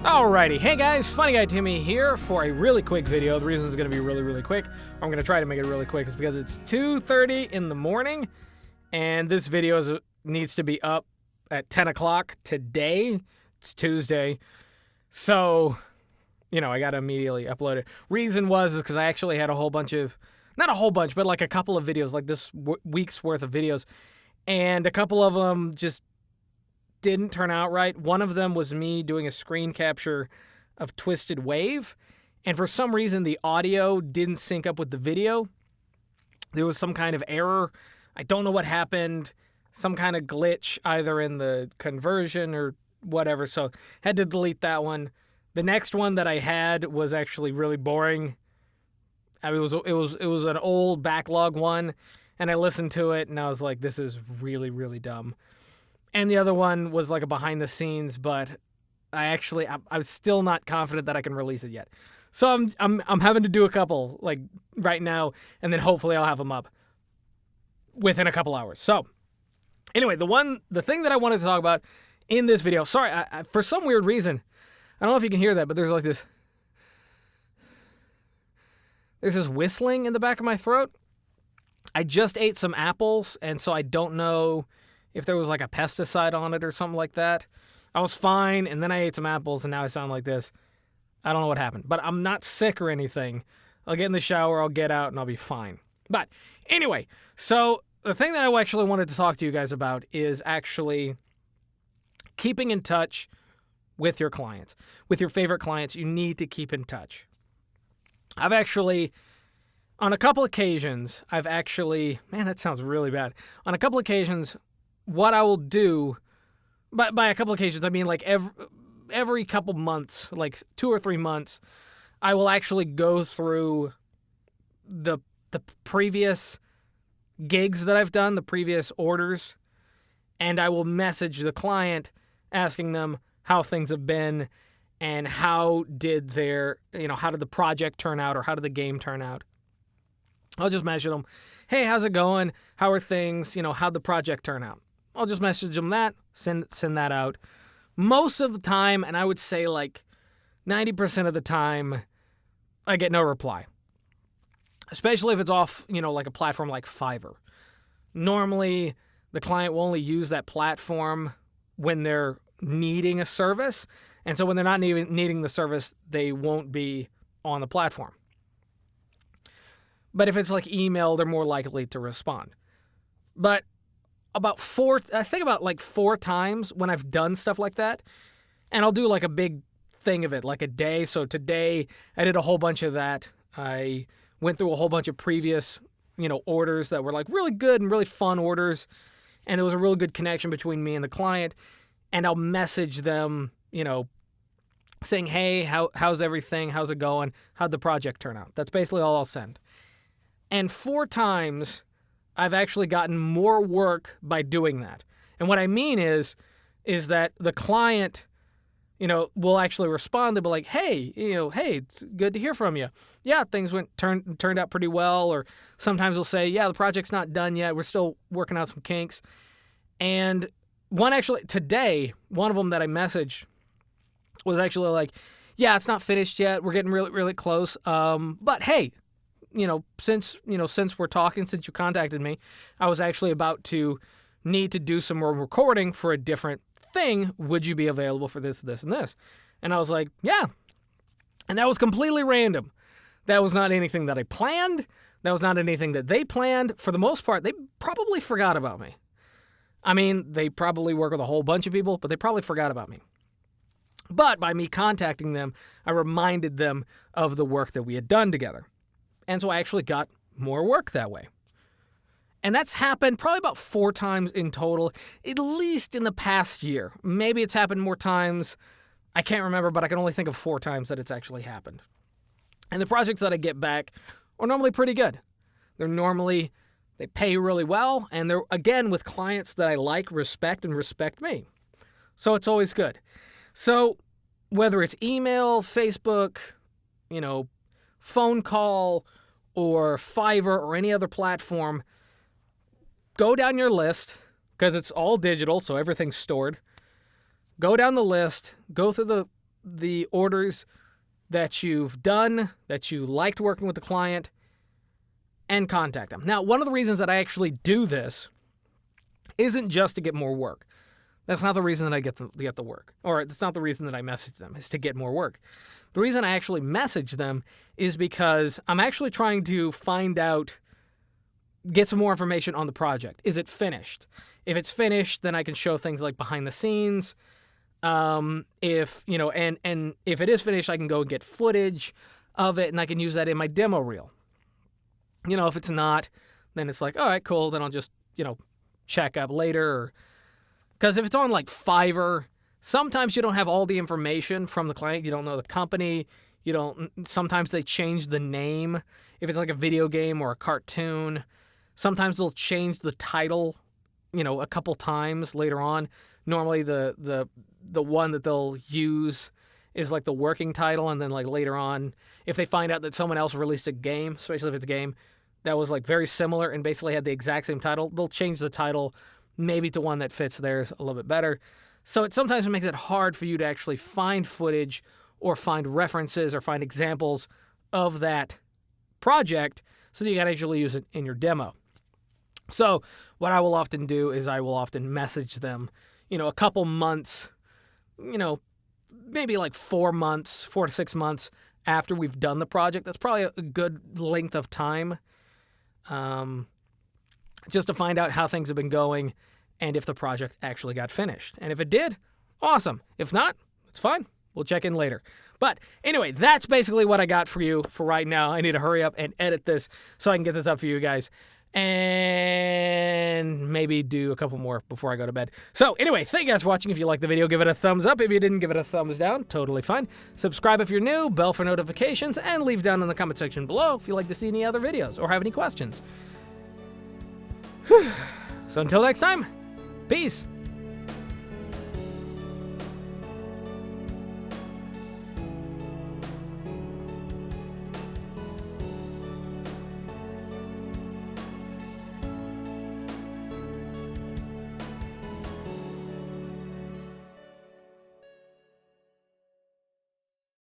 Alrighty, hey guys, FunnyGuyTimmy here for a really quick video. The reason it's going to be really quick, I'm going to try to make it really quick, is because it's 2:30 in the morning, and this video needs to be up at 10 o'clock today. It's Tuesday, so, I got to immediately upload it. Reason is because I actually had a whole bunch of, not a whole bunch, but like a couple of videos, like this week's worth of videos, and a couple of them just didn't turn out right. One of them was me doing a screen capture of Twisted Wave, and for some reason the audio didn't sync up with the video. There was some kind of error. I don't know what happened. Some kind of glitch either in the conversion or whatever, so had to delete that one. The next one that I had was actually really boring. I mean, it was an old backlog one, and I listened to it and I was like, this is really dumb. And the other one was like a behind the scenes, but I'm still not confident that I can release it yet. So I'm having to do a couple like right now, and then hopefully I'll have them up within a couple hours. So anyway, the thing that I wanted to talk about in this video, sorry, I for some weird reason, I don't know if you can hear that, but there's this whistling in the back of my throat. I just ate some apples, and so I don't know if there was like a pesticide on it or something like that. I was fine, and then I ate some apples, and now I sound like this. I don't know what happened, but I'm not sick or anything. I'll get in the shower, I'll get out, and I'll be fine. But anyway, so the thing that I actually wanted to talk to you guys about is actually keeping in touch with your clients. With your favorite clients, you need to keep in touch. On a couple occasions, man, that sounds really bad. On a couple occasions, what I will do, by a couple occasions, I mean like every couple months, like 2 or 3 months, I will actually go through the previous gigs that I've done, the previous orders, and I will message the client asking them how things have been and how did the project turn out, or how did the game turn out. I'll just message them, hey, how's it going? How are things? How'd the project turn out? I'll just message them that, send that out. Most of the time, and I would say like 90% of the time, I get no reply. Especially if it's off, like a platform like Fiverr. Normally, the client will only use that platform when they're needing a service. And so when they're not needing the service, they won't be on the platform. But if it's like email, they're more likely to respond. But about 4 times when I've done stuff like that, and I'll do like a big thing of it, like a day. So today I did a whole bunch of that. I went through a whole bunch of previous, orders that were like really good and really fun orders. And there was a really good connection between me and the client. And I'll message them, saying, hey, how's everything? How's it going? How'd the project turn out? That's basically all I'll send. And 4 times I've actually gotten more work by doing that. And what I mean is that the client, will actually respond. They'll be like, hey, hey, it's good to hear from you. Yeah, things turned out pretty well. Or sometimes they'll say, yeah, the project's not done yet. We're still working out some kinks. And today, one of them that I messaged was actually like, yeah, it's not finished yet. We're getting really close. But hey, since we're talking, since you contacted me, I was actually about to need to do some more recording for a different thing. Would you be available for this, and this? And I was like, yeah. And that was completely random. That was not anything that I planned. That was not anything that they planned. For the most part, they probably forgot about me. I mean, they probably work with a whole bunch of people, but they probably forgot about me. But by me contacting them, I reminded them of the work that we had done together. And so I actually got more work that way. And that's happened probably about 4 times in total, at least in the past year. Maybe it's happened more times. I can't remember, but I can only think of 4 times that it's actually happened. And the projects that I get back are normally pretty good. They pay really well, and they're, again, with clients that I like, respect, and respect me. So it's always good. So whether it's email, Facebook, phone call, or Fiverr, or any other platform, go down your list, because it's all digital, so everything's stored. Go down the list, go through the orders that you've done, that you liked working with the client, and contact them. Now, one of the reasons that I actually do this isn't just to get more work. That's not the reason that I get the work. Or that's not the reason that I message them, is to get more work. The reason I actually message them is because I'm actually trying to find out, get some more information on the project. Is it finished? If it's finished, then I can show things like behind the scenes. If, you know, and if it is finished, I can go and get footage of it and I can use that in my demo reel. You know, if it's not, then it's like, all right, cool. Then I'll just, you know, check up later. Because if it's on like Fiverr, sometimes you don't have all the information from the client. You don't know the company. Sometimes they change the name. If it's like a video game or a cartoon, sometimes they'll change the title, you know, a couple times later on. Normally the one that they'll use is like the working title, and then like later on, if they find out that someone else released a game, especially if it's a game that was like very similar and basically had the exact same title, they'll change the title maybe to one that fits theirs a little bit better. So it sometimes makes it hard for you to actually find footage or find references or find examples of that project so that you can actually use it in your demo. So what I will often do is I will often message them, you know, a couple months, you know, maybe like 4 to 6 months after we've done the project. That's probably a good length of time, just to find out how things have been going and if the project actually got finished. And if it did, awesome. If not, it's fine. We'll check in later. But anyway, that's basically what I got for you for right now. I need to hurry up and edit this so I can get this up for you guys. And maybe do a couple more before I go to bed. So anyway, thank you guys for watching. If you liked the video, give it a thumbs up. If you didn't, give it a thumbs down. Totally fine. Subscribe if you're new, bell for notifications, and leave down in the comment section below if you'd like to see any other videos or have any questions. So until next time, peace.